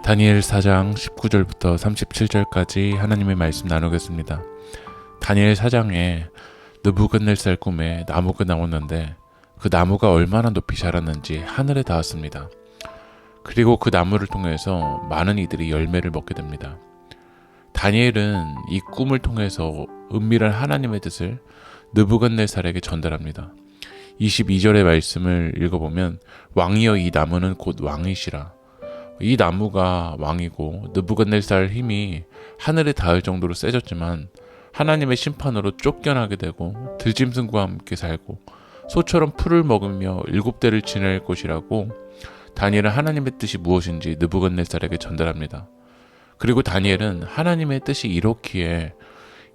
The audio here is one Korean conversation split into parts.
다니엘 4장 19절부터 37절까지 하나님의 말씀 나누겠습니다. 다니엘 4장에 느부갓네살 꿈에 나무가 나오는데 그 나무가 얼마나 높이 자랐는지 하늘에 닿았습니다. 그리고 그 나무를 통해서 많은 이들이 열매를 먹게 됩니다. 다니엘은 이 꿈을 통해서 은밀한 하나님의 뜻을 느부갓네살에게 전달합니다. 22절의 말씀을 읽어보면 왕이여 이 나무는 곧 왕이시라. 이 나무가 왕이고 느부갓네살 힘이 하늘에 닿을 정도로 세졌지만 하나님의 심판으로 쫓겨나게 되고 들짐승과 함께 살고 소처럼 풀을 먹으며 7대를 지낼 것이라고 다니엘은 하나님의 뜻이 무엇인지 느부갓네살에게 전달합니다. 그리고 다니엘은 하나님의 뜻이 이렇기에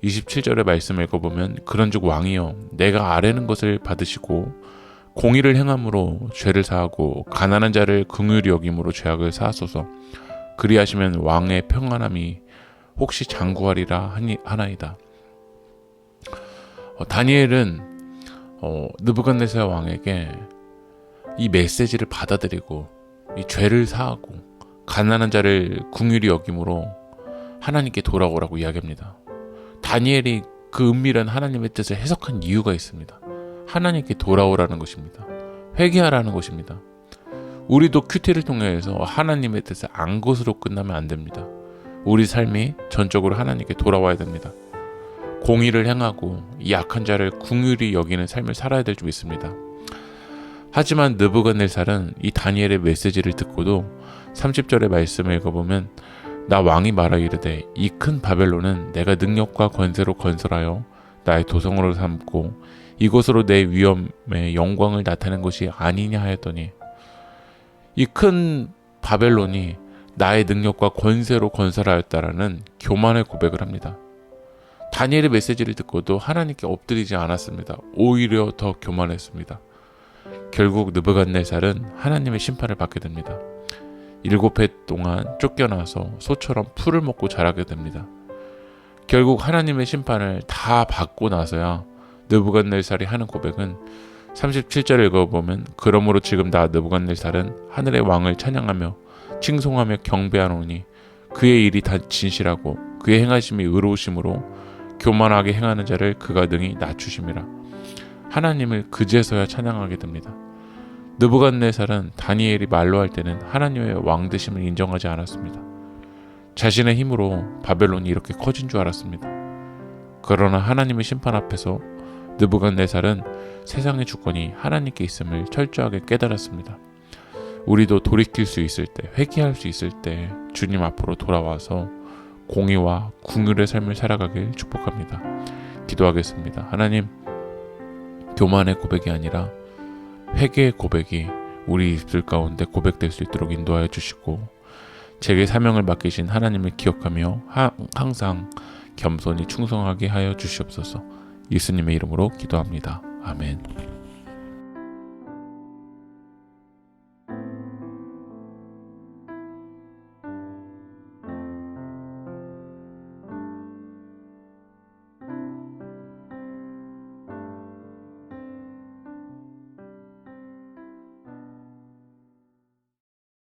27절의 말씀을 읽어보면 그런즉 왕이여 내가 아뢰는 것을 받으시고 공의를 행함으로 죄를 사하고 가난한 자를 긍휼히 여김으로 죄악을 사하소서. 그리하시면 왕의 평안함이 혹시 장구하리라 하나이다. 다니엘은 느부갓네살 왕에게 이 메시지를 받아들이고 이 죄를 사하고 가난한 자를 긍휼히 여김으로 하나님께 돌아오라고 이야기합니다. 다니엘이 그 은밀한 하나님의 뜻을 해석한 이유가 있습니다. 하나님께 돌아오라는 것입니다. 회개하라는 것입니다. 우리도 큐티를 통해서 하나님의 뜻을 안 것으로 끝나면 안 됩니다. 우리 삶이 전적으로 하나님께 돌아와야 됩니다. 공의를 행하고 약한 자를 긍휼히 여기는 삶을 살아야 될 줄 믿습니다. 하지만 느부갓네살은 이 다니엘의 메시지를 듣고도 30절의 말씀을 읽어보면 나 왕이 말하 이르되 이 큰 바벨론은 내가 능력과 권세로 건설하여 나의 도성으로 삼고 이곳으로 내 위엄의 영광을 나타낸 것이 아니냐 하였더니 이 큰 바벨론이 나의 능력과 권세로 건설하였다라는 교만의 고백을 합니다. 다니엘의 메시지를 듣고도 하나님께 엎드리지 않았습니다. 오히려 더 교만했습니다. 결국 느부갓네살은 하나님의 심판을 받게 됩니다. 7해 동안 쫓겨나서 소처럼 풀을 먹고 자라게 됩니다. 결국 하나님의 심판을 다 받고 나서야 느부갓네살이 하는 고백은 37절을 읽어보면 그러므로 지금 나 느부갓네살은 하늘의 왕을 찬양하며 칭송하며 경배하노니 그의 일이 다 진실하고 그의 행하심이 의로우심으로 교만하게 행하는 자를 그가 능히 낮추심이라. 하나님을 그제서야 찬양하게 됩니다. 느부갓네살은 다니엘이 말로 할 때는 하나님의 왕되심을 인정하지 않았습니다. 자신의 힘으로 바벨론이 이렇게 커진 줄 알았습니다. 그러나 하나님의 심판 앞에서 느부갓네살은 세상의 주권이 하나님께 있음을 철저하게 깨달았습니다. 우리도 돌이킬 수 있을 때, 회개할 수 있을 때 주님 앞으로 돌아와서 공의와 긍휼의 삶을 살아가길 축복합니다. 기도하겠습니다. 하나님, 교만의 고백이 아니라 회개의 고백이 우리 입술 가운데 고백될 수 있도록 인도하여 주시고 제게 사명을 맡기신 하나님을 기억하며 항상 겸손히 충성하게 하여 주시옵소서. 예수님의 이름으로 기도합니다. 아멘.